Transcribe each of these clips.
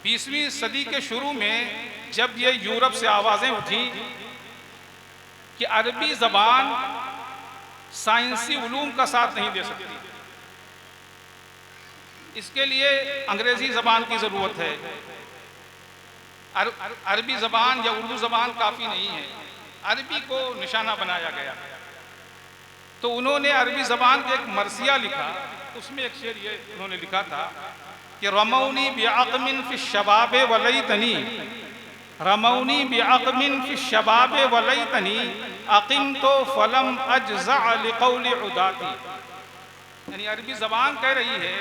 20वीं सदी के शुरू में जब ये यूरोप से आवाज़ें उठी कि अरबी ज़बान साइंसी उलूम का साथ नहीं दे सकती, इसके लिए अंग्रेज़ी ज़बान की ज़रूरत है, अरबी ज़बान या उर्दू ज़बान काफ़ी नहीं है, अरबी को निशाना बनाया गया। तो उन्होंने अरबी ज़बान के एक मरसिया लिखा, उसमें एक शेर ये उन्होंने लिखा था कि रमौनी बिअक़मिन फ़ि शबाबे वलैतनी, रमौनी बिअक़मिन फ़ि शबाबे वलैतनी अक़िम तो फ़लम अज्ज़अ लिक़ौलि उदाती। यानी अरबी ज़बान कह रही है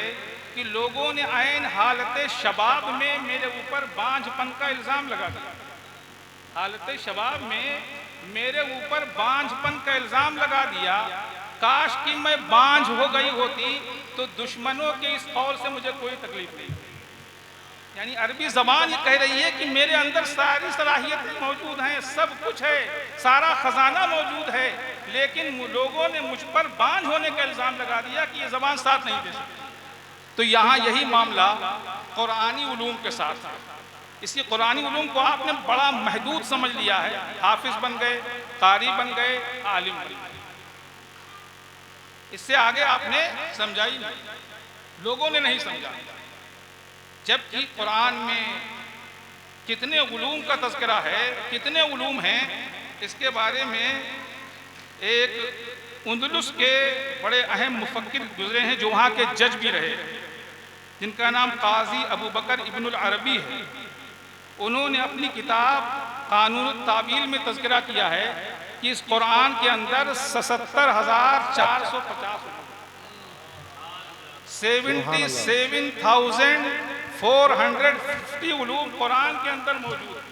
कि लोगों ने ऐन हालत शबाब में मेरे ऊपर बांझपन का इल्ज़ाम लगा दिया, हालत शबाब में मेरे ऊपर बांझपन का इल्ज़ाम लगा दिया। काश कि मैं बांझ हो गई होती तो दुश्मनों के इस कौल से मुझे कोई तकलीफ नहीं। यानी अरबी ज़बान ये कह रही है कि मेरे अंदर सारी सलाहियतें मौजूद हैं, सब कुछ है, सारा ख़जाना मौजूद है, लेकिन लोगों ने मुझ पर बांझ होने का इल्ज़ाम लगा दिया कि ये ज़बान साथ नहीं दे सकती। तो यहाँ यही मामला कुरानी उलूम के साथ है। इसी कुरानी उलूम को आपने बड़ा महदूद समझ लिया है, हाफिज़ बन गए, कारी बन गए, आलिम बन गए, इससे आगे आपने समझा ही नहीं, लोगों ने नहीं समझा। जबकि कुरान में कितने उलूम का तज़किरा है, कितने उलूम हैं, इसके बारे में एक अंदलुस के बड़े अहम मुफक्किर गुजरे हैं जो वहाँ के जज भी रहे, जिनका नाम काजी अबू बकर इब्नुल अरबी है। उन्होंने अपनी किताब कानून तावील में तज़किरा किया है कि इस कुरान के अंदर 77,450 77,450 उलूम कुरान के अंदर मौजूद है।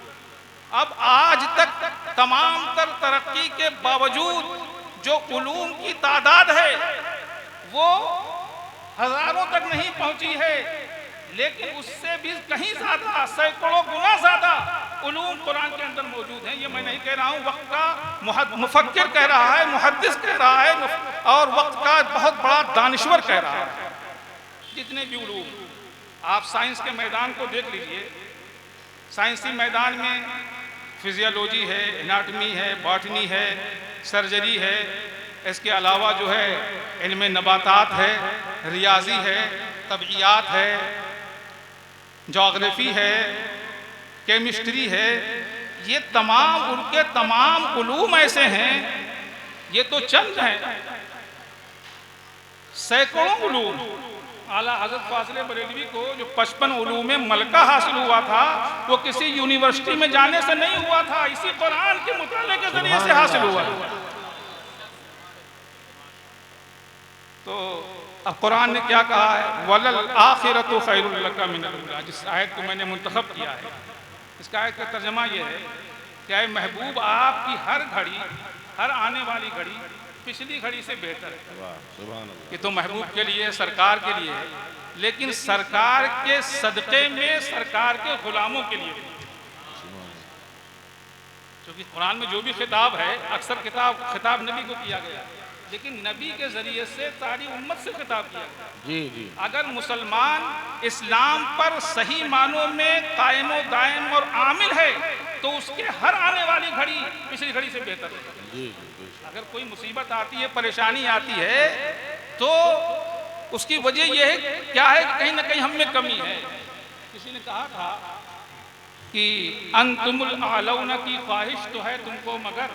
अब आज तक तमाम तर तरक्की के बावजूद जो उलूम की तादाद है वो हजारों तक नहीं पहुंची है, लेकिन उससे भी कहीं ज़्यादा, सैकड़ों गुना ज़्यादा उलूम कुरान के अंदर मौजूद हैं। ये मैं नहीं कह रहा हूँ, वक्त का मुफक्किर कह रहा है, मुहद्दिस कह रहा है, और वक्त का बहुत बड़ा दानिश्वर कह रहा है। जितने भी उलूम, आप साइंस के मैदान को देख लीजिए, साइंसी मैदान में फिजियोलॉजी है, एनाटमी है, बॉटनी है, सर्जरी है, इसके अलावा जो है इल्म नबातात है, रियाजी है, तबइयात है, जोग्राफी है, केमिस्ट्री है, ये तमाम उनके तमाम उलूम ऐसे हैं, ये तो चंद हैं, सैकड़ों उलूम। आला हज़रत फाज़िल बरेलवी को जो 55 उलूम में मलका हासिल हुआ था वो किसी यूनिवर्सिटी में जाने से नहीं हुआ था, इसी कुरान के मुताले के जरिए से हासिल हुआ। तो अब कुरान ने क्या कहा है, वलल आखिरतु खैरुल लका मिनल ऊला, जिस आयत को मैंने मुंतखब किया है, इसका आयत का तर्जमा ये है कि ऐ महबूब आपकी हर घड़ी, हर आने वाली घड़ी पिछली घड़ी से बेहतर है। ये तो महबूब के लिए, सरकार के लिए है, लेकिन सरकार के सदक़े में सरकार के गुलामों के लिए, क्योंकि कुरान में जो भी खिताब है अक्सर खिताब नबी को किया गया, लेकिन नबी के जरिए से सारी उम्मत से खिताब किया गया। जी। अगर मुसलमान इस्लाम पर सही मानों में कायम व दायम और आमिल है तो उसके हर आने वाली घड़ी पिछली घड़ी से बेहतर है। जी। अगर कोई मुसीबत आती है, परेशानी आती है, तो उसकी वजह यह है क्या है कि कहीं ना कहीं हम में कमी है। किसी ने कहा था कि अंतुमुल आलौना की ख्वाहिश तो है तुमको, मगर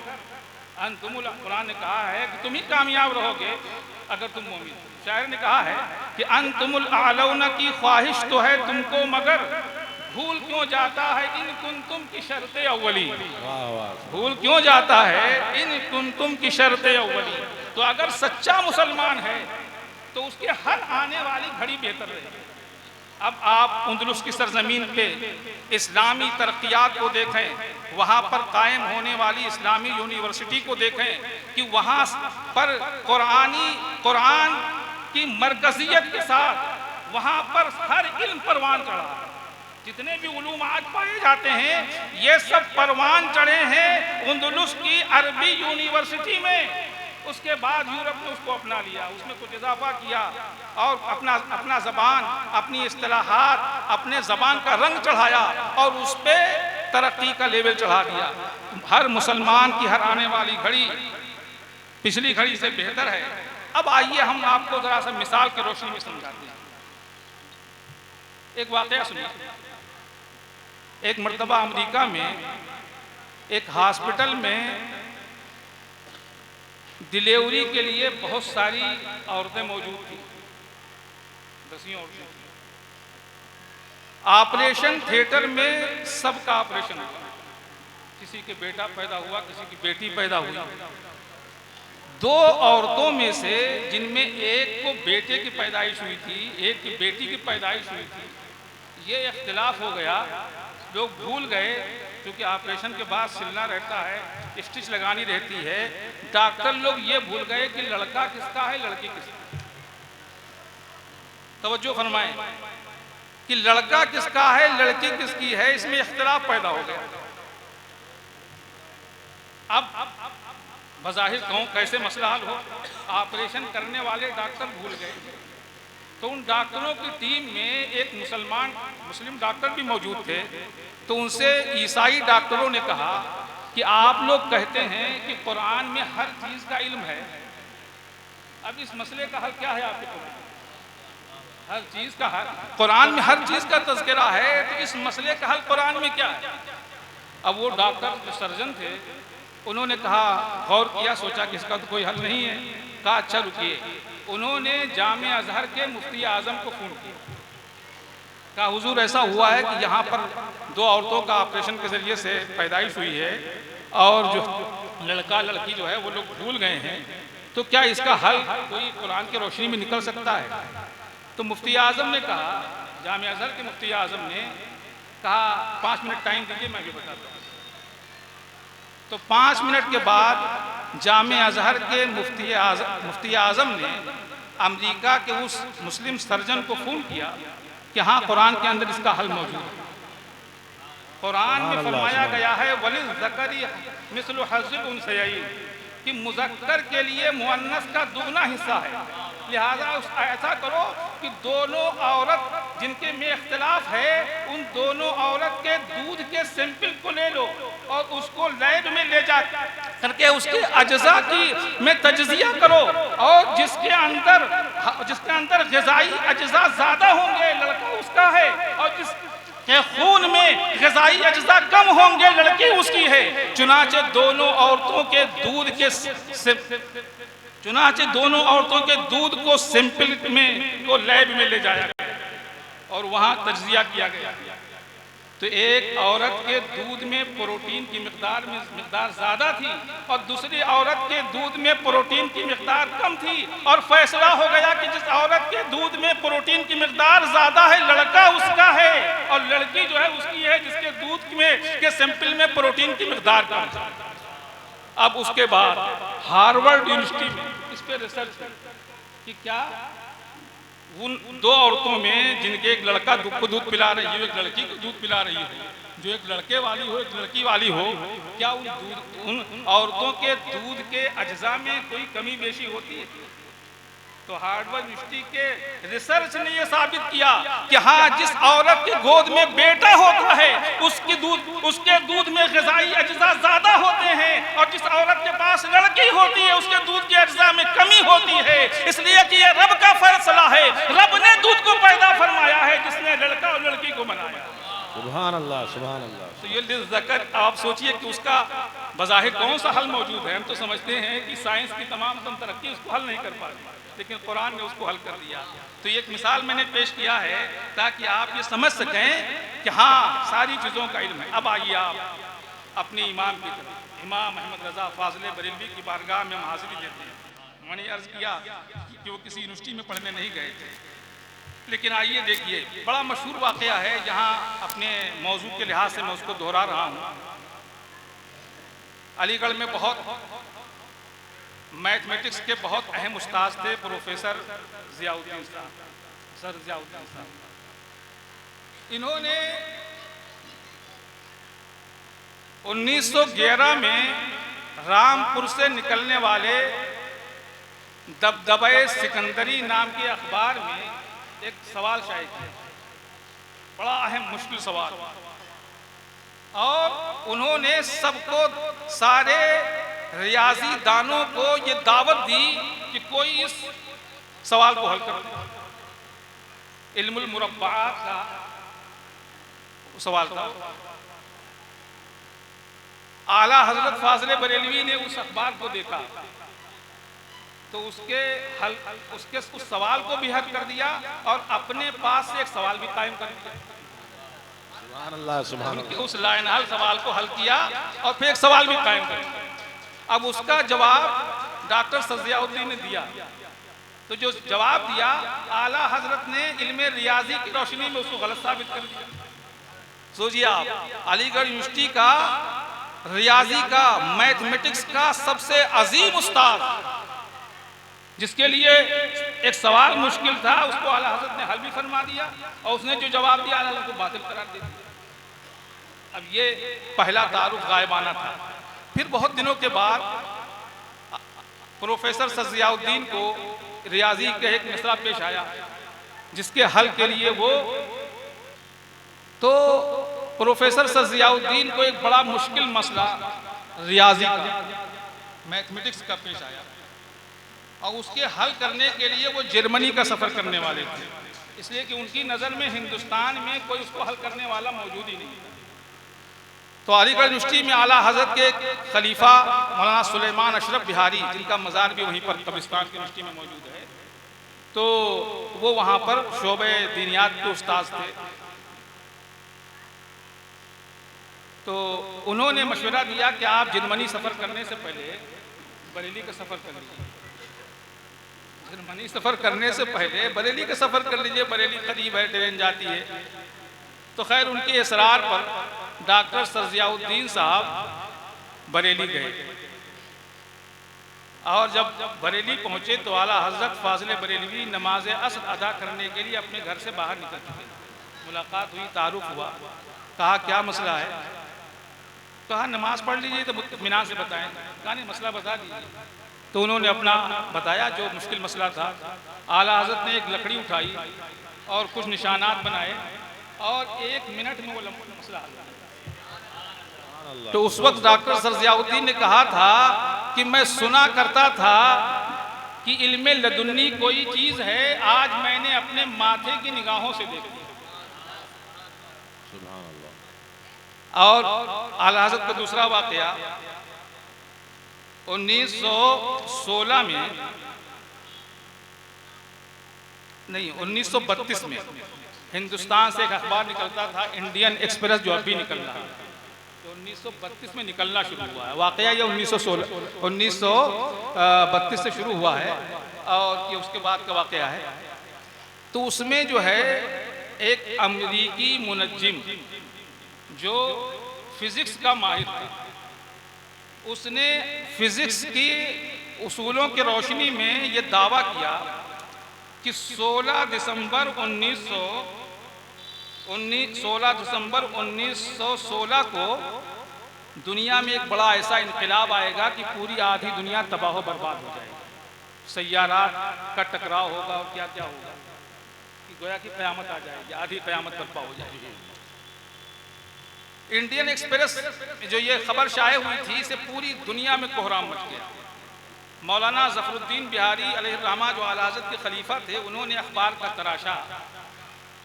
अंतुमुल, कुरान ने कहा है कि तुम ही कामयाब रहोगे अगर तुम मोमिन। शायर ने कहा है कि अंतुमुल आलौना की ख्वाहिश तो है तुमको, मगर भूल क्यों जाता है इन कुंतुम की शर्ते अव्वली। भूल क्यों जाता है इन कुंतुम की शर्ते अव्वली। तो अगर सच्चा मुसलमान है तो उसके हर आने वाली घड़ी बेहतर रहेगी। अब आप अंदलुस की सरजमीन पे इस्लामी तरक्यात को देखें, वहाँ पर कायम होने वाली इस्लामी यूनिवर्सिटी को देखें कि वहाँ पर कुरान की मरकजियत के साथ वहाँ पर हर इल्म परवान चढ़ा। जितने भी उलूम आज पाए जाते हैं ये सब परवान चढ़े हैं अंदलुस की अरबी यूनिवर्सिटी में। उसके बाद यूरोप ने उसको अपना लिया, उसमें कुछ इजाफा किया और अपना ज़बान, अपनी इस्तिलाहात, अपने ज़बान का रंग चढ़ाया और उस पर तरक्की का लेवल चढ़ा दिया। हर मुसलमान की हर आने वाली घड़ी पिछली घड़ी से बेहतर है। अब आइए हम आपको ज़रा सा मिसाल की रोशनी में समझाते हैं। एक वाकया सुनिए। एक मर्तबा अमेरिका में एक हॉस्पिटल में डिलीवरी के लिए बहुत सारी औरतें मौजूद थी, दसियों औरतें। ऑपरेशन थिएटर में सबका ऑपरेशन हुआ, किसी के बेटा पैदा हुआ, किसी की बेटी पैदा हुई। दो औरतों में से जिनमें एक को बेटे की पैदाइश हुई थी, एक की बेटी की पैदाइश हुई थी, ये इख्तिलाफ हो गया। लोग भूल गए, क्योंकि ऑपरेशन के बाद सिलना रहता है, स्टिच लगानी रहती है। डॉक्टर लोग ये भूल गए कि लड़का किसका है, लड़की किसका। तवज्जो फरमाएं कि लड़का किसका है, लड़की किसकी है, इसमें इख्तिलाफ पैदा हो गया। अब बज़ाहिर कहूं कैसे मसला हल हो, ऑपरेशन करने वाले डॉक्टर भूल गए, तो उन डॉक्टरों की टीम में एक मुस्लिम डॉक्टर भी मौजूद थे। तो उनसे ईसाई डॉक्टरों ने कहा कि आप लोग कहते हैं कि कुरान में हर चीज़ का इल्म है, अब इस मसले का हल क्या है आपके पास? हर चीज़ का हल, कुरान में हर चीज़ का तज़किरा है, तो इस मसले का हल कुरान में क्या है? अब वो डॉक्टर जो सर्जन थे, उन्होंने कहा, गौर किया, सोचा कि इसका तो कोई हल नहीं है। कहा अच्छा रुकिए। उन्होंने जामे अजहर के मुफ्ती आज़म को फ़ोन किया, कहा हुजूर ऐसा हुआ है कि यहाँ पर दो औरतों का ऑपरेशन के ज़रिए से पैदाइश हुई है और जो लड़का लड़की जो है वो लोग भूल गए हैं, तो क्या इसका हल कोई कुरान की रोशनी में निकल सकता है? तो मुफ्ती आज़म ने कहा, जामे अजहर के मुफ्ती आज़म ने कहा 5 मिनट टाइम दीजिए, मैं भी बताता हूँ। तो 5 मिनट के बाद जामे अजहर के मुफ्ती आज़म ने अमेरिका के उस मुस्लिम सर्जन को फ़ोन किया कि हाँ, कुरान के अंदर इसका हल मौजूद है। कुरान में फरमाया गया है वलिज़्ज़करी मिस्लु हज़्ज़िल उन्सयैन, कि मुज़क्कर के लिए मुअन्नस का दुगना हिस्सा है। लिहाजा ऐसा करो कि दोनों औरत जिनके में इख्तिलाफ है, उन दोनों औरत के दूध के सैंपल को ले लो और उसको लैब में ले जा करके उसके अज्जा की में तज्जिया करो, और जिसके अंदर ग़िज़ाई अज्जा ज़्यादा होंगे लड़का उसका है, और जिसके खून में ग़िज़ाई अज्जा कम होंगे लड़की उसकी है। चुनाचे दोनों औरतों के दूध को सैंपल में को लैब में ले जाया गया और वहाँ तज्जिया किया गया। तो एक औरत के दूध में प्रोटीन की मिक़दार ज़्यादा थी और दूसरी औरत के दूध में प्रोटीन की मिक़दार कम थी, और फैसला हो गया कि जिस औरत के दूध में प्रोटीन की मिक़दार ज़्यादा है लड़का उसका है, और लड़की जो है उसकी है जिसके दूध में के सैंपल में प्रोटीन की मिक़दार कम है। अब उसके बाद हार्वर्ड यूनिवर्सिटी में इस पर रिसर्च कि क्या उन दो औरतों में जिनके एक लड़का को दूध पिला रही हो, एक लड़की को दूध पिला रही हो, जो एक लड़के वाली हो एक लड़की वाली हो, क्या उन औरतों के दूध के अज्जा में कोई कमी बेशी होती है? तो हार्वर्ड यूनिवर्सिटी के रिसर्च ने यह साबित किया कि हाँ, जिस औरत की गोद में बेटा होता है उसके दूध में ग़िज़ाई अज्जा ज़्यादा होते हैं, और जिस औरत के पास लड़की होती है उसके दूध के अज्जा में कमी होती है। इसलिए कि यह रब का फैसला है, रब ने दूध को पैदा फरमाया है जिसने लड़का और लड़की को बनाया। सुभान अल्लाह, सुभान अल्लाह। तो ये लिज़्ज़कर, आप सोचिए कि उसका बज़ाहिर कौन सा हल मौजूद है। हम तो समझते हैं कि साइंस की तमाम तरक्की उसको हल नहीं कर पाती, लेकिन कुरान ने उसको हल कर दिया। तो एक मिसाल मैंने पेश किया है ताकि आप ये समझ सकें कि हाँ, सारी चीज़ों का इल्म है। अब आइए आप अपने इमाम की तरफ, इमाम अहमद रज़ा फ़ाज़िल बरेलवी की बारगाह में हम हाज़िरी देते हैं। मैंने अर्ज़ किया कि वो किसी यूनिवर्सिटी में पढ़ने नहीं गए थे, लेकिन आइए देखिए, बड़ा मशहूर वाक़या है, यहाँ अपने मौजू के लिहाज से मैं उसको दोहरा रहा हूँ। अलीगढ़ में बहुत मैथमेटिक्स के बहुत अहम उस्ताद थे प्रोफेसर ज़ियाउद्दीन साहब, सर ज़ियाउद्दीन साहब। इन्होंने 1911 में रामपुर से निकलने वाले दबदबे सिकंदरी नाम के अखबार में एक सवाल शाये किया, बड़ा अहम मुश्किल सवाल, और उन्होंने सबको, सारे रियाजी दानों को ये दावत दी कि कोई इस सवाल को हल कर दे। इल्मुल मुरब्बात का सवाल था। आला हजरत फाज़िल बरेलवी ने उस अखबार को देखा तो उस सवाल को भी हल कर दिया और अपने पास से एक सवाल भी कायम कर दिया। सुभान अल्लाह, सुभान अल्लाह। उस लाइनहाल सवाल को हल किया और फिर एक सवाल भी कायम कर दिया। अब उसका जवाब डॉक्टर सज़ियाउद्दीन ने दिया, तो जो जवाब दिया आला हजरत ने इल्मे रियाजी की रोशनी में उसको गलत साबित कर दिया। सोचिए आप, अलीगढ़ यूनिवर्सिटी का रियाजी का, मैथमेटिक्स का सबसे अजीम उस्ताद, जिसके लिए एक सवाल मुश्किल था, उसको आला हजरत ने हल भी फरमा दिया और उसने जो जवाब दिया आला हजरत को बातिल करार दे दिया। अब ये पहला तारुफ गायबाना था। फिर बहुत दिनों के बाद प्रोफेसर सज़ियाउद्दीन को रियाजी का एक मसला पेश आया, जिसके हल के लिए तो प्रोफेसर सज़ियाउद्दीन को एक बड़ा मुश्किल मसला रियाजी का, मैथमेटिक्स का पेश आया, और उसके हल करने के लिए वो जर्मनी का सफ़र करने वाले थे, इसलिए कि उनकी नज़र में हिंदुस्तान में कोई उसको हल करने वाला मौजूद ही नहीं। तो अलीगढ़ यूनिवर्सिटी में आला हजरत के खलीफा मौलाना सुलेमान अशरफ बिहारी, जिनका मज़ार भी वहीं पर कब्रिस्तान की यूनिवर्सिटी में मौजूद है, तो वो वहाँ पर शोबे दीनियात के उस्ताद थे। तो उन्होंने मशवरा दिया कि आप जर्मनी सफ़र करने से पहले बरेली का सफ़र कर लीजिए। जर्मनी सफ़र करने से पहले बरेली का सफ़र कर लीजिए, बरेली करीब है, ट्रेन जाती है। तो खैर उनके इसरार पर डॉक्टर सज़ियाउद्दीन साहब बरेली गए, और जब बरेली पहुँचे तो आला हज़रत फाज़िल बरेलवी नमाज असर अदा करने के लिए अपने घर से बाहर निकल चुके। मुलाकात हुई, तारुफ हुआ, कहा क्या मसला है? कहा नमाज पढ़ लीजिए तो इत्मीनान से बताएं। कहा नहीं, मसला बता दीजिए। तो उन्होंने अपना बताया जो मुश्किल मसला था। आला हज़रत ने एक लकड़ी उठाई और कुछ निशानात बनाए और 1 मिनट में वो मसला हल हो। तो उस वक्त डॉक्टर सज़ियाउद्दीन ने कहा था कि मैं सुना करता था कि इल्मे लदुन्नी कोई चीज़ है, आज मैंने अपने माथे की निगाहों से देखी। और आला हज़रत का दूसरा वाक़या 1916 में, नहीं 1932 में हिंदुस्तान से एक अखबार निकलता था, इंडियन एक्सप्रेस, जो अभी निकल रहा है। तो 1932 में निकलना शुरू हुआ है। वाक़या ये 1932 से शुरू हुआ है और ये उसके बाद का वाक़या है। तो उसमें जो है एक अमरीकी मुनज्जिम जो फिज़िक्स का माहिर था, उसने फिज़िक्स की उसूलों की रोशनी में ये दावा किया कि 16 दिसंबर 1916 को दुनिया में एक बड़ा ऐसा इनकलाब आएगा कि पूरी आधी दुनिया तबाह बर्बाद हो जाएगी, सैयारात का टकराव होगा और क्या क्या होगा, कि गोया की क़यामत आ जाएगी, आधी क़यामत बर्पा हो जाएगी। इंडियन एक्सप्रेस जो ये खबर शाये हुई थी, इसे पूरी दुनिया में कोहराम मच गया। मौलाना ज़फ़रुद्दीन बिहारी अलैहिर्रहमा जो आला हज़रत के खलीफा थे, उन्होंने अखबार का तराशा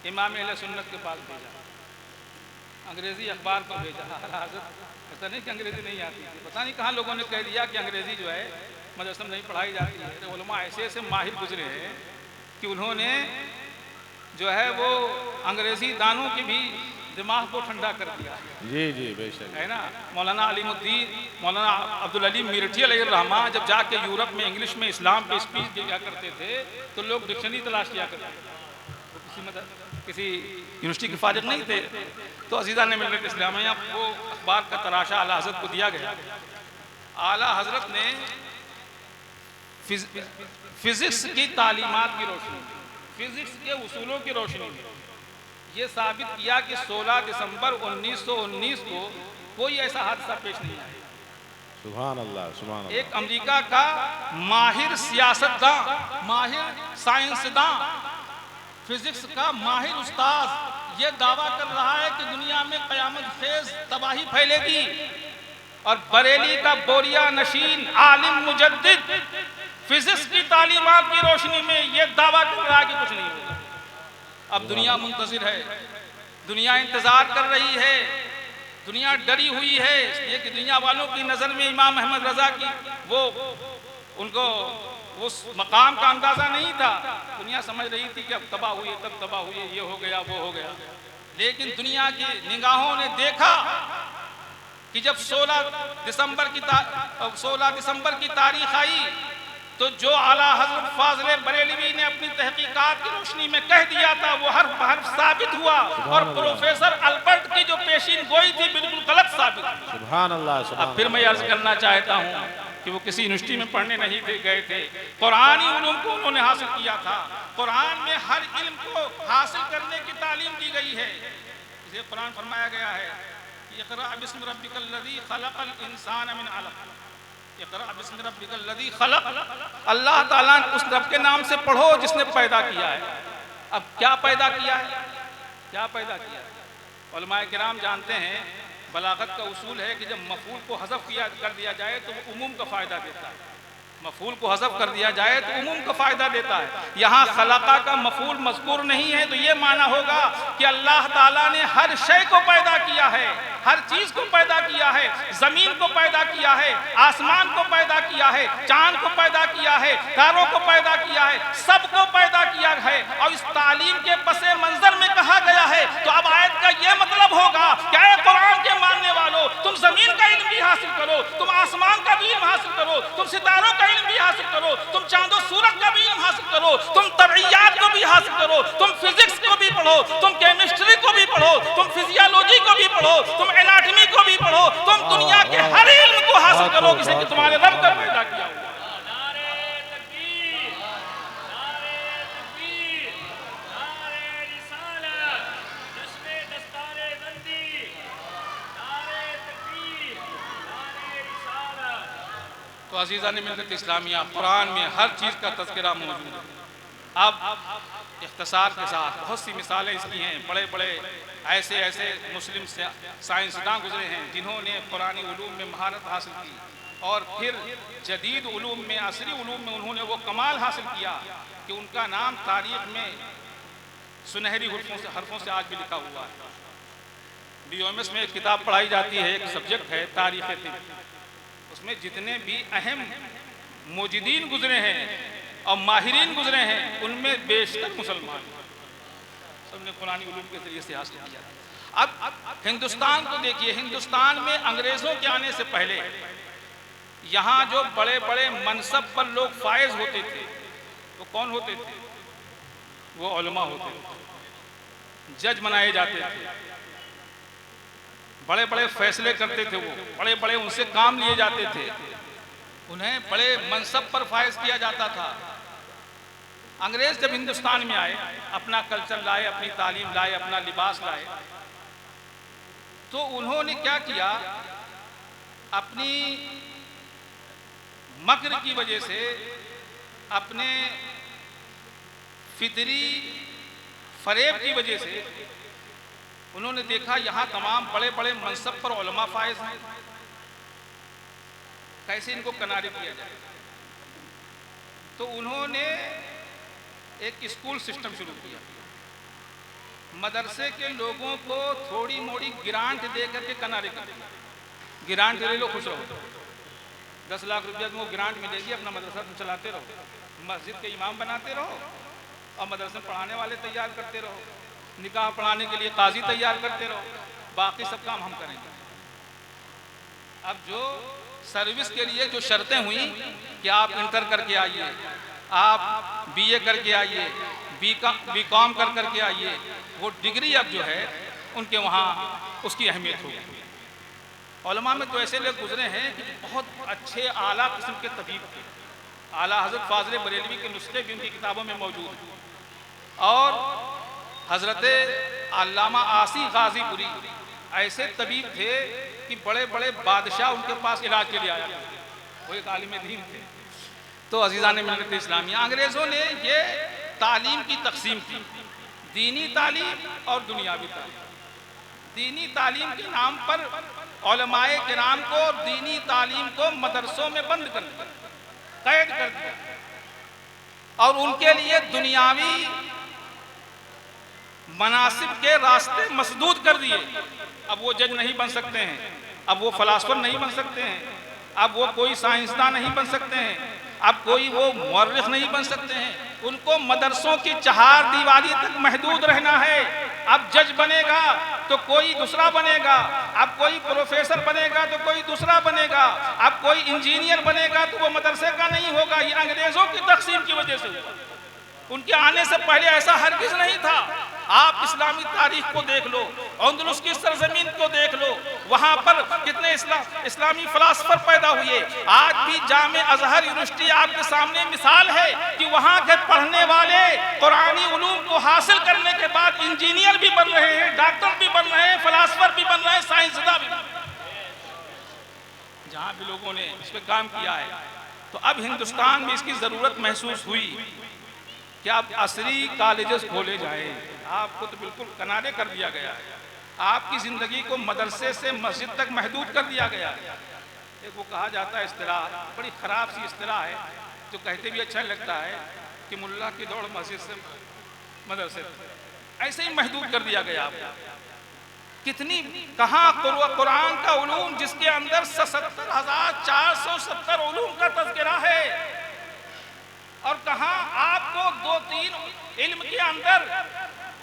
इमाम अहले सुन्नत के पास भेजा, अंग्रेज़ी अखबार को भेजा। आला हज़रत, ऐसा नहीं कि अंग्रेज़ी नहीं आती थी, पता नहीं कहाँ लोगों ने कह दिया कि अंग्रेज़ी जो है मदरसे में नहीं पढ़ाई जाती है। तो उलमा ऐसे ऐसे माहिर गुजरे हैं कि उन्होंने जो है वो अंग्रेज़ी दानों की भी दिमाग को ठंडा कर दिया। जी जी बेशक, है ना। मौलाना अलीमुद्दीन, मौलाना अब्दुल अलीम मीरठी अलैहिर्रहमा जब जाके यूरोप में इंग्लिश में इस्लाम पे स्पीच दिया करते थे तो लोग डिक्शनरी तलाश किया करते थे। किसी यूनिवर्सिटी के फारिग नहीं थे। तो अज़ीज़ान ने मिल्लत इस्लामिया को अखबार का तराशा आला हज़रत को दिया गया। आला हज़रत ने फिज़िक्स की तालीमात की रोशनी में, फिज़िक्स के उसूलों की रोशनी में ये साबित किया कि 16 दिसंबर 1919 को कोई ऐसा हादसा पेश नहीं आया। सुभान अल्लाह, सुभान अल्लाह। एक अमेरिका का माहिर सियासतदान, माहिर साइंसदान, फिजिक्स का माहिर उस्ताद ये दावा कर रहा है कि दुनिया में कयामत खेज तबाही फैलेगी। और बरेली का बोरिया नशीन आलिम मुजद्दिद फिजिक्स की तालीमात की रोशनी में ये दावा कर रहा है कि कुछ नहीं होगा। अब दुनिया मुंतज़िर है, दुनिया इंतजार कर रही है, दुनिया डरी हुई है, इसलिए कि दुनिया वालों की नज़र में इमाम अहमद रजा की वो उनको उस मकाम का अंदाजा नहीं था। दुनिया समझ रही थी कि अब तबाह हुई है, तब तबाह हुई है, ये हो गया वो हो गया। लेकिन दुनिया की निगाहों ने देखा कि जब 16 दिसंबर की तारीख आई तो जो आला हज़रत फाज़िल बरेलवी ने अपनी तहकीकात की रोशनी में कह दिया था वो हर हर्फ साबित हुआ। और प्रोफेसर अल्बर्ट की जो पेशीन गोई थी बिल्कुल गलत साबित हुई। सुभान अल्लाह। अब फिर मैं अर्ज करना चाहता हूँ कि वो किसी यूनिवर्सिटी में पढ़ने नहीं गए थे, कुरानी उलूम को उन्होंने हासिल किया था। कुरान में हर इल्म को हासिल करने की तालीम दी गई है। इसे कुरान फरमाया गया है इक़रा बिस्मि रब्बिकल लज़ी खलक़ल इंसान मिन अलक़, इक़रा बिस्मि रब्बिकल लज़ी खलक़। अल्लाह ताला उस रब के नाम से पढ़ो जिसने पैदा किया है। अब क्या पैदा किया है, क्या पैदा किया है? उलमाए किराम जानते हैं बलागत का उसूल है कि जब मफूल को हज़फ कर दिया जाए तो वो उमूम का फ़ायदा देता है। मफूल को हज़फ कर दिया जाए तो उमूम का फ़ायदा देता है। यहाँ खलक़ा का मफूल मज़कूर नहीं है तो ये माना होगा कि अल्लाह ताला ने हर शय को पैदा किया है, हर चीज़ को पैदा किया है। ज़मीन को पैदा किया है, आसमान को पैदा किया है, चाँद को पैदा किया है, तारों को पैदा किया है, सबको पैदा किया है। और इस तालीम के पसे मंजर में कहा गया है तो अब आयत का ये मतलब होगा क्या कुरान के मानने वालों, तुम ज़मीन का इल्म भी हासिल करो, तुम आसमान का भी इल्म हासिल करो, तुम सितारों का इल्म भी हासिल करो, तुम चांदो सूरज का भी इल्म हासिल करो, तुम तबईयात को भी हासिल करो, तुम फिजिक्स को भी पढ़ो, तुम केमिस्ट्री को भी पढ़ो, तुम फिजियोलॉजी को भी पढ़ो, तुम एनाटॉमी को भी पढ़ो, तुम दुनिया के हर इल्म को हासिल करो जिसे कि तुम्हारे रब का पैदा किया हुआ। तो अज़ीज़ा ने मिलत इस्लामिया कुरान में हर चीज़ का तज़किरा मौजूद है। अब इख्तिसार के साथ बहुत सी मिसालें इसकी हैं। बड़े बड़े ऐसे मुस्लिम साइंसदान गुजरे हैं जिन्होंने कुरानी उलूम में महारत हासिल की और फिर जदीद उलूम में, असरी उलूम में उन्होंने वो कमाल हासिल किया कि उनका नाम तारीख़ में सुनहरी हरफों से आज भी लिखा हुआ है। BOMS में एक किताब पढ़ाई जाती है, एक सब्जेक्ट है तारीख़ तिब्ब। उसमें जितने भी अहम मुजिदीन गुजरे हैं और माहिरीन गुजरे हैं उनमें बेशतर मुसलमान सबने कुरानी उलूम के जरिए से हासिल किया। अब हिंदुस्तान को देखिए, हिंदुस्तान में अंग्रेज़ों के आने से पहले यहाँ जो बड़े बड़े मनसब पर लोग फायज होते थे वो कौन होते थे? वो उलमा होते थे, जज बनाए जाते थे, बड़े बड़े फैसले करते थे, वो बड़े बड़े उनसे काम लिए जाते थे, उन्हें बड़े मनसब पर फायज किया जाता था। अंग्रेज जब हिंदुस्तान में आए, अपना कल्चर लाए, अपनी तालीम लाए, अपना लिबास लाए, तो उन्होंने क्या किया? अपनी मक्र की वजह से, अपने फितरी फरेब की वजह से उन्होंने देखा यहाँ तमाम बड़े बड़े मनसब पर उलमा फायज हैं, कैसे इनको किनारे किया जाए। तो उन्होंने एक स्कूल सिस्टम शुरू किया। मदरसे के लोगों को थोड़ी मोड़ी ग्रांट दे करके किनारे कर दिया। ग्रांट ले लो, खुश रहो, 10 लाख रुपया तुमको ग्रांट मिलेगी, अपना मदरसा तुम चलाते रहो, मस्जिद के इमाम बनाते रहो और मदरसे में पढ़ाने वाले तैयार करते रहो, निकाह पढ़ाने के लिए काजी तैयार करते रहो, बाकी सब काम हम करेंगे। अब जो सर्विस के लिए जो शर्तें हुई कि आप इंटर करके आइए, आप BA करके आइए, B.Com करके आइए, वो डिग्री अब जो है उनके वहाँ उसकी अहमियत होगी। उलमा में तो ऐसे लोग गुजरे हैं कि बहुत अच्छे आला किस्म के तबीब थे। आला हज़रत फाज़िल बरेलवी के नुस्खे भी उनकी किताबों में मौजूद हैं। और हज़रत अल्लामा आसी गाज़ीपुरी, ऐसे तबीब थे कि बड़े बड़े बादशाह उनके पास इलाज के लिए आया करते थे। वो एक आलिम दीन थे। तो अजीज़ान मिल्लत इस्लामिया, अंग्रेज़ों ने ये तालीम की तकसीम की, दीनी तालीम और दुनियावी तालीम। दीनी तालीम के नाम पर उलमाए किराम को दीनी तालीम को मदरसों में बंद कर दिया, कैद कर दिया, और उनके लिए दुनियावी मनासिब के रास्ते मसदूद कर दिए। अब वो जज नहीं बन सकते हैं, अब वो फलासफर नहीं बन सकते हैं, अब वो कोई साइंसदान नहीं बन सकते हैं, अब कोई वो मुअर्रिख नहीं बन सकते हैं। उनको मदरसों की चहार दीवारी तक महदूद रहना है। अब जज बनेगा तो कोई दूसरा बनेगा, अब कोई प्रोफेसर बनेगा तो कोई दूसरा बनेगा, अब कोई इंजीनियर बनेगा तो वो मदरसे का नहीं होगा। ये अंग्रेजों की तकसीम की वजह से हुआ। उनके आने से पहले ऐसा हरगिज़ नहीं था। आप इस्लामी तारीख को देख लो, अंदलुस की सरजमीन को देख लो, वहाँ पर कितने इस्लामी फलासफर पैदा हुए। आज भी जामे अजहर यूनिवर्सिटी आपके सामने मिसाल है कि वहाँ के पढ़ने वाले कुरानी उलूम को हासिल करने के बाद इंजीनियर भी बन रहे हैं, डॉक्टर भी बन रहे हैं, फलासफर भी बन रहे हैं, साइंसदान भी बन रहे हैं। जहाँ भी लोगों ने इस पर काम किया है, तो अब हिंदुस्तान में इसकी ज़रूरत महसूस हुई कि अब असरी कॉलेजेस खोले जाए। आपको तो बिल्कुल किनारे कर दिया गया है। आपकी ज़िंदगी को मदरसे से मस्जिद तक महदूद कर दिया गया है। एक वो कहा जाता है इस्तिलाह, बड़ी ख़राब सी इस्तिलाह है, जो कहते भी अच्छा लगता है कि मुल्ला की दौड़ मस्जिद से मदरसे तक, ऐसे ही महदूद कर दिया गया आपको। कितनी कहाँ कुरान का उलूम जिसके अंदर 77,470 उलूम का तज़किरा है, और कहाँ आपको 2-3 इल्म के अंदर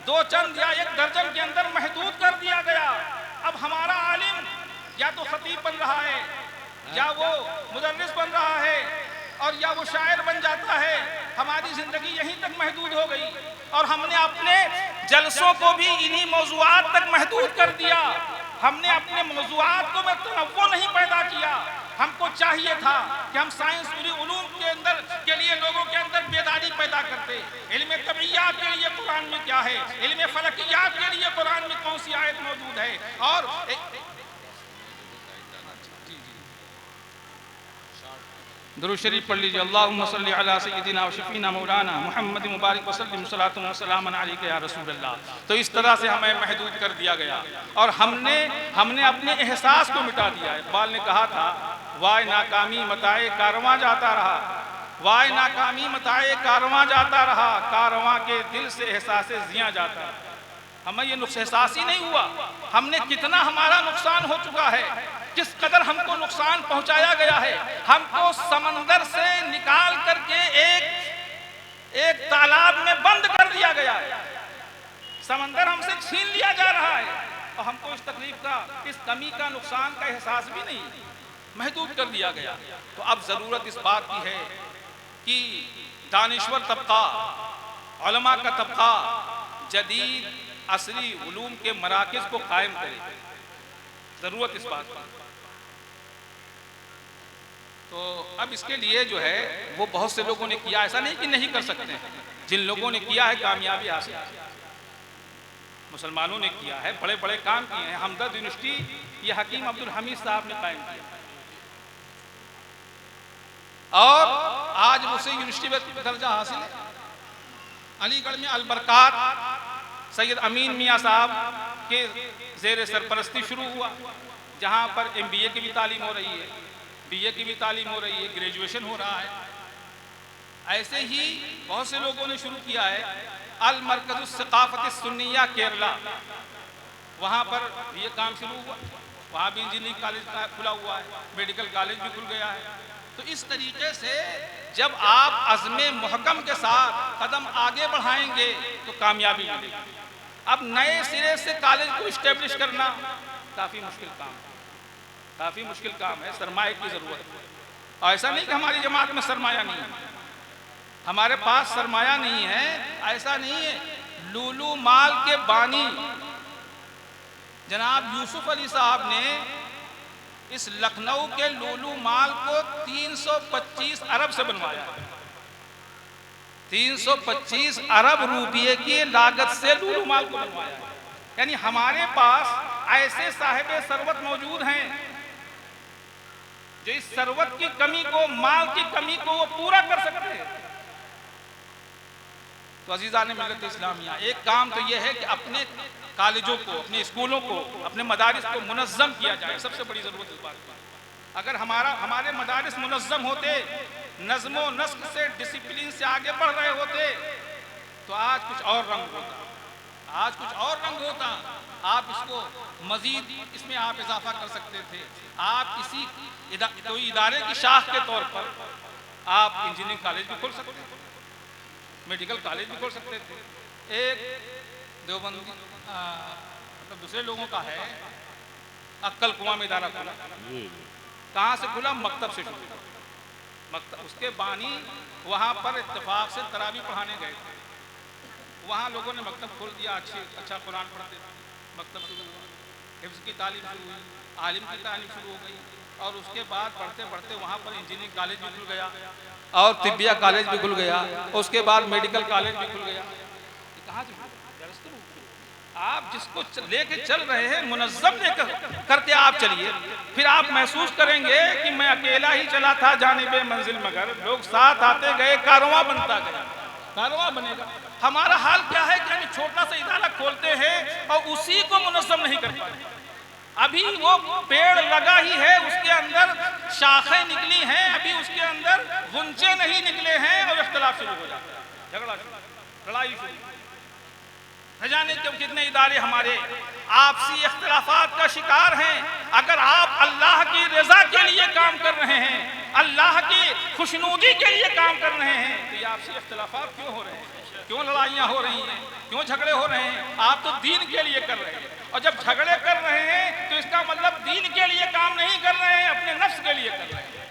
2 चंद या 1 दर्जन के अंदर महदूद कर दिया गया। अब हमारा आलिम या तो खतीब बन रहा है, या वो मुदर्रिस बन रहा है, और या वो शायर बन जाता है। हमारी जिंदगी यहीं तक महदूद हो गई, और हमने अपने जलसों को भी इन्हीं मौज़ूआत तक महदूद कर दिया। हमने अपने मौज़ूआत को में तनव्वुर नहीं पैदा किया। हमको चाहिए था कि हम साइंस उलूम के अंदर के लिए लोगों के अंदर बेदारी पैदा करते। इल्म तबिय्यात के लिए कुरान में क्या है, इल्म फलकियात के लिए कुरान में कौन सी आयत मौजूद है। और दुरूद शरीफ पढ़ लीजिए, अल्लाहुम्मा सल्ली अला सय्यिदिना व शफीना मौलाना मुहम्मद मुबारक वसल्लम सलातु व सलामन अलैका या रसूल अल्लाह। तो इस तरह से हमें महदूद कर दिया गया, और हमने अपने एहसास को मिटा दिया। इकबाल ने कहा था, वाय नाकामी मताए कारवां जाता रहा, वाय नाकामी मताए कारवां जाता रहा, कारवां के दिल से एहसास जियां जाता रहा। हमें ये एहसास ही नहीं हुआ हमने कितना हमारा नुकसान हो चुका है, किस कदर हमको नुकसान पहुंचाया गया है। हमको समंदर से निकाल करके एक तालाब में बंद कर दिया गया है। समंदर हमसे छीन लिया जा रहा है, और हमको इस तकलीफ का, इस कमी का, नुकसान का एहसास भी नहीं, महदूद कर दिया गया। तो अब ज़रूरत इस बात की है कि दानिश्वर तबका, उलमा का तबका जदीद असली उलूम के मराकिज़ को कायम करे। ज़रूरत इस बात की। तो अब इसके लिए जो है वो बहुत से लोगों ने किया, ऐसा नहीं कि नहीं कर सकते हैं। जिन लोगों ने किया है कामयाबी हासिल, मुसलमानों ने किया है, बड़े बड़े काम किए हैं। हमदर्द यूनिवर्सिटी ये हकीम अब्दुल हमीद साहब ने कायम किया, और आज उसे यूनिवर्सिटी में दर्जा हासिल है। अलीगढ़ में अलबरकात सैयद अमीन मियाँ साहब के ज़ेर सरपरस्ती शुरू हुआ, जहाँ पर MBA की भी तालीम हो रही है, BA की भी तालीम हो रही है, ग्रेजुएशन हो रहा है। ऐसे ही बहुत से लोगों ने शुरू किया है। अल मरकज़ुस सक़ाफ़त सुन्निया केरला, वहाँ पर ये काम शुरू हुआ। वहाँ भी इंजीनियरिंग कॉलेज खुला हुआ है, मेडिकल कॉलेज भी खुल गया है। तो इस तरीके से जब आप अज़्म मुहकम के साथ कदम आगे बढ़ाएंगे तो कामयाबी मिलेगी। अब नए सिरे से कॉलेज को इस्टेब्लिश करना काफ़ी मुश्किल काम है, काफ़ी मुश्किल काम है। सरमाए की ज़रूरत है। ऐसा नहीं कि हमारी जमात में सरमाया नहीं है, हमारे पास सरमाया नहीं है, ऐसा नहीं है। लूलू माल के बानी जनाब यूसुफ अली साहब ने इस लखनऊ के लूलू माल को 325 अरब से बनवाया। 325 अरब रुपये की लागत से लूलू माल को बनवाया। यानी हमारे पास ऐसे साहिब सरवत मौजूद हैं जो इस सरवत की कमी को, माल की कमी को वो पूरा कर सकते हैं। तो अजीज़ान मिल्लत इस्लामिया, एक काम तो यह है कि अपने कॉलेजों को, अपने स्कूलों को, अपने मदारिस को मुनज़्ज़म किया जाए। सबसे बड़ी ज़रूरत इस बात की। अगर हमारे मदारिस मुनज़्ज़म होते, नज़्म व नस्क से, डिसिप्लिन से आगे बढ़ रहे होते, तो आज कुछ और रंग होता, आज कुछ और रंग होता। आप इसको मजीद इसमें आप इजाफा कर सकते थे। आप किसी कोई इदारे की शाख के तौर पर आप इंजीनियरिंग कॉलेज भी खोल सकते थे, मेडिकल कॉलेज भी खोल सकते थे। एक देवबंदी मतलब दूसरे लोगों का है, अक्कल कुआं में इदारा खुला। कहाँ से खुला? मकतब से शुरू। मकतब, उसके बानी वहाँ पर इत्तेफाक से तरावी पढ़ाने गए थे। वहाँ लोगों ने मकतब खोल दिया, अच्छा कुरान पढ़ते थे। मकतब शुरू हुआ, हिफ्ज़ की तालीम शुरू हुई, आलिम की तालीम शुरू हो गई, और उसके बाद पढ़ते पढ़ते वहाँ पर इंजीनियरिंग कॉलेज भी खुल गया और तिब्बिया कॉलेज भी खुल गया, उसके बाद मेडिकल कॉलेज भी खुल गया। कहाँ से? आप जिसको लेके चल रहे हैं, मुनज़्ज़म लेकर करके आप चलिए, फिर आप महसूस करेंगे कि मैं अकेला ही चला था जानिबे मंजिल, मगर लोग साथ आते गए, कारवां बनता गया। कारवां बनेगा। हमारा हाल क्या है कि हम छोटा सा इदारा खोलते हैं और उसी को मुनज़्ज़म नहीं कर पाते। अभी वो पेड़ लगा ही है, उसके अंदर शाखें निकली हैं, अभी उसके अंदर गुंचे नहीं निकले हैं और इख्तिलाफ शुरू हो जाता है, झगड़ा शुरू, लड़ाई शुरू। न जाने क्यों कितने इदारे हमारे आपसी इख्तिलाफात का शिकार हैं। अगर आप अल्लाह की रजा के लिए काम कर रहे हैं, अल्लाह की खुशनुदी के लिए काम कर रहे हैं, तो ये आपसी इख्तिलाफात क्यों हो रहे हैं? क्यों लड़ाइयाँ हो रही हैं? क्यों झगड़े हो रहे हैं? आप तो दीन के लिए कर रहे हैं, और जब झगड़े कर रहे हैं तो इसका मतलब दीन के लिए काम नहीं कर रहे हैं, अपने नफ्स के लिए कर रहे हैं।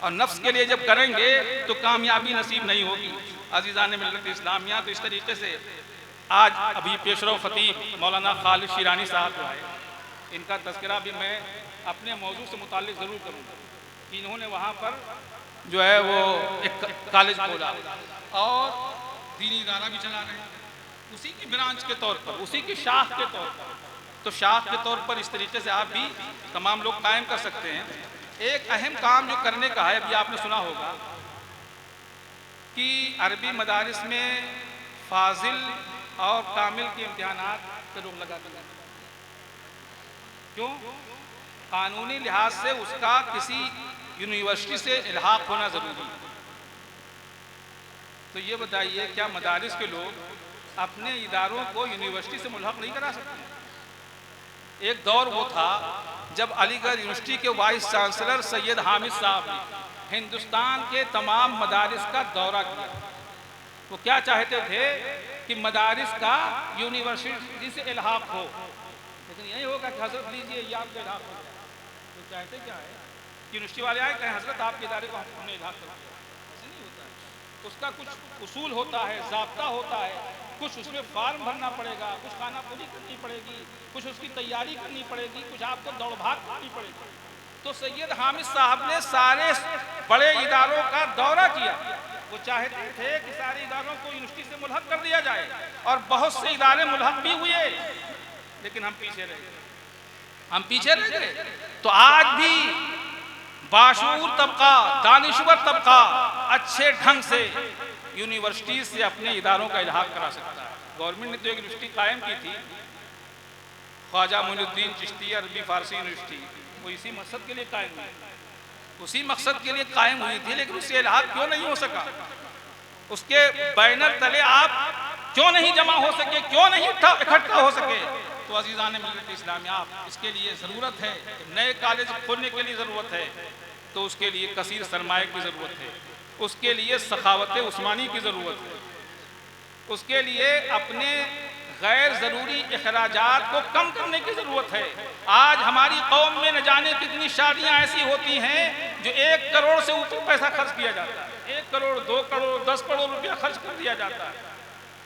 और नफ्स के लिए जब करेंगे तो कामयाबी नसीब नहीं होगी। अज़ीज़ान मिल्लत इस्लामिया, तो इस तरीके से आज अभी पेशरो ख़तीब मौलाना खालिद शिरानी साहब जो है, इनका तज़किरा भी मैं अपने मौजू से मुताल्लिक़ ज़रूर करूँगा कि इन्होंने वहाँ पर जो है वो एक कॉलेज खोला और दीनी इदारा भी चला रहे हैं, उसी की ब्रांच के तौर पर, उसी की शाख के तौर पर। तो शाख के तौर पर इस तरीके से आप भी तमाम लोग कायम कर सकते हैं। एक अहम काम जो करने का है, अभी आपने सुना होगा कि अरबी मदारिस में फाजिल और कामिल के इम्तिहानात पे रोक लगा दिया। क्यों? कानूनी लिहाज से उसका किसी यूनिवर्सिटी से इल्हाक होना ज़रूरी है। तो ये बताइए, क्या मदारिस के लोग अपने इदारों को यूनिवर्सिटी से मुल्हक नहीं करा सकते? एक दौर वो था जब अलीगढ़ यूनिवर्सिटी के वाइस चांसलर सैयद हामिद साहब ने हिंदुस्तान के तमाम मदारिस का दौरा किया। वो क्या चाहते थे कि मदारिस का यूनिवर्सिटी से इल्हाक हो, लेकिन यही होगा कि हजरत लीजिए ये आपका इल्हाक हो जाए। तो चाहते क्या है कि यूनिवर्सिटी वाले आए कहें हजरत आपके इदारे को हमने इल्हाक कर दिया। ऐसे नहीं होता है, उसका कुछ उसूल होता है, ज़ाब्ता होता है, कुछ उसमें फार्म भरना पड़ेगा, कुछ खानापुरी करनी पड़ेगी, कुछ उसकी तैयारी करनी पड़ेगी, कुछ आपको दौड़ भाग करनी पड़ेगी। तो सैयद हामिद साहब ने सारे बड़े इदारों का दौरा किया। वो चाहते थे कि सारे इदारों को यूनिवर्सिटी से मुल्हक कर दिया जाए, और बहुत से इदारे मुल्हक भी हुए, लेकिन हम पीछे रह गए। तो आज भी बाशूर तबका, दानिश्वर तबका अच्छे ढंग से यूनिवर्सिटी से अपने इदारों का इल्हाक करा सकता है। गवर्नमेंट ने तो एक यूनिवर्सिटी कायम की थी, ख्वाजा मोइनुद्दीन चिश्ती अरबी फारसी यूनिवर्सिटी, वो इसी मकसद के लिए कायम हुई, उसी मकसद के लिए कायम हुई थी, लेकिन उससे इल्हाक क्यों नहीं हो सका? उसके बैनर तले आप क्यों नहीं जमा हो सके, क्यों नहीं इकट्ठा हो सके? तो अज़ीज़ान मिल्लत इस्लामिया, इसके लिए ज़रूरत है, नए कॉलेज खोलने के लिए ज़रूरत है, तो उसके लिए कसीर सरमाए की ज़रूरत है, उसके लिए सखावत उस्मानी की ज़रूरत है, उसके लिए अपने गैर ज़रूरी अखराजात को कम करने की ज़रूरत है। आज हमारी कौम में न जाने कितनी शादियाँ ऐसी होती हैं जो 1 करोड़ से ऊपर पैसा खर्च किया जाता है। 1 करोड़, 2 करोड़, 10 करोड़ रुपया खर्च कर दिया जाता है।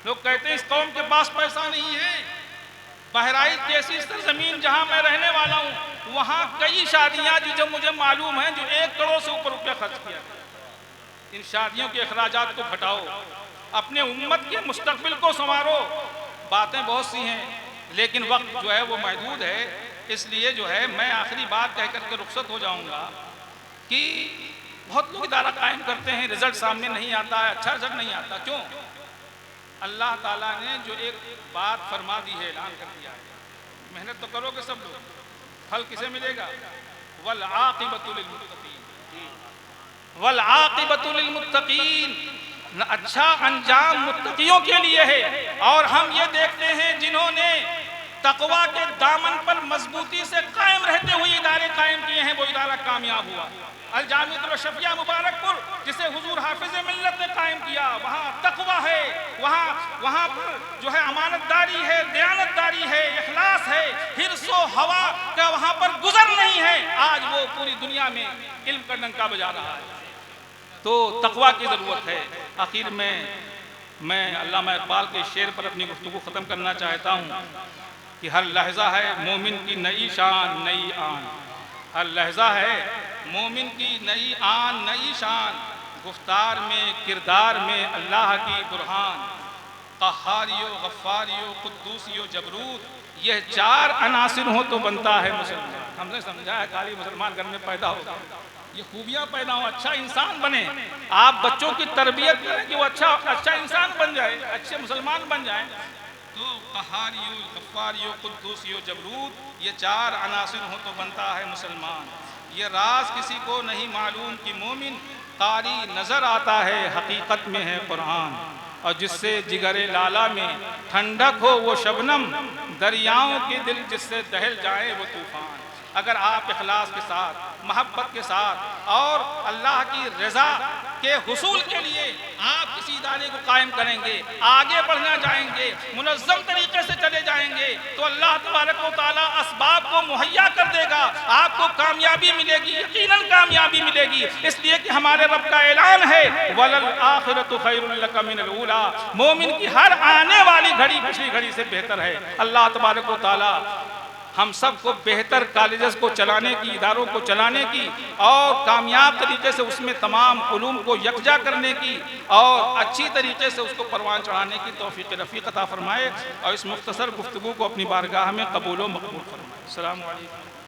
लोग कहते हैं इस कौम के पास पैसा नहीं है। बहराइच जैसी सरजमीन जहाँ मैं रहने वाला हूँ, वहाँ कई शादियाँ जो मुझे मालूम हैं जो 1 करोड़ से ऊपर रुपया खर्च किया। इन शादियों के अखराजात को घटाओ, अपने उम्मत के मुस्तकबिल को संवारो। बातें बहुत सी हैं, लेकिन वक्त जो है वो महदूद है। इसलिए जो है मैं आखिरी बात कह करके रुखसत हो जाऊंगा कि बहुत लोग इदारा कायम करते हैं, रिजल्ट सामने नहीं आता है, अच्छा रिजल्ट नहीं आता। क्यों? अल्लाह ताला ने जो एक बात फरमा दी है, ऐलान कर दिया है, मेहनत तो करोगे सब लोग, फल किसे मिलेगा? वल आक़िबतु लिल मुत्तक़ीन, वल आक़िबतु लिल मुत्तक़ीन, अच्छा अंजाम मुत्तकियों के लिए है। और हम ये देखते हैं जिन्होंने तकवा के दामन पर मजबूती से कायम रहते हुए इदारे कायम किए हैं, वो इदारा कामयाब हुआ। अल जामिअतुल अशरफिया मुबारकपुर, जिसे हुजूर हाफिज मिल्लत ने कायम किया, वहाँ तकवा है, वहाँ पर जो है अमानतदारी है, दयानतदारी है, इखलास है, हिर्सो हवा का वहाँ पर गुजर नहीं है। आज वो पूरी दुनिया में इल्म का डंका बजा रहा है। तो तकवा की ज़रूरत है। आखिर में मैं अल्लामा इकबाल के शेर पर अपनी गुफ्तगू ख़त्म करना चाहता हूँ कि हर लहजा है मोमिन की नई शान नई आन, हर लहजा है मोमिन की नई आन नई शान, गुफ्तार में किरदार में अल्लाह की बुरहान, क़हारियो गफ़्फ़ारियो क़ुद्दूसियो जबरूत, यह चार अनासिर हो तो बनता है मुसलमान। हमने समझा है खाली मुसलमान घर में पैदा होगा, ये खूबियाँ पैदा हो, अच्छा इंसान बने। आप बच्चों की तरबियत करें कि वो अच्छा इंसान बन जाए, अच्छे मुसलमान बन जाए। तो क़हारियो गफ़्फ़ारियो क़ुद्दूसियो जबरूत, ये चार अनासिर हो तो बनता है मुसलमान। ये राज किसी को नहीं मालूम कि मोमिन कारी नज़र आता है, हकीकत में है कुरान। और जिससे जिगरे लाला में ठंडक हो वो शबनम, दरियाओं के दिल जिससे दहल जाए वो तूफ़ान। अगर आप इखलास के साथ, मोहब्बत के साथ और अल्लाह की रज़ा के हुसूल के लिए आप किसी इदारे को कायम करेंगे, आगे बढ़ना जाएंगे, मुनज़्ज़म तरीके से चले जाएंगे, तो अल्लाह तबारक व तआला असबाब को मुहैया कर देगा, आपको कामयाबी मिलेगी, यकीनन कामयाबी मिलेगी। इसलिए कि हमारे रब का ऐलान है, वलल आखिरतु खैरुल लका मिनल ऊला, मोमिन की हर आने वाली घड़ी पिछली घड़ी से बेहतर है। अल्लाह तबारक व तआला हम सबको बेहतर कॉलेजेस को चलाने की, इदारों को चलाने की और कामयाब तरीके से उसमें तमाम उलूम को यकजा करने की और अच्छी तरीके से उसको परवान चढ़ाने की तौफीक रफ़ीक अता फरमाए और इस मुख्तसर गुफ्तगू को अपनी बारगाह में कबूल व मकबूल फरमाए। अस्सलामु अलैकुम।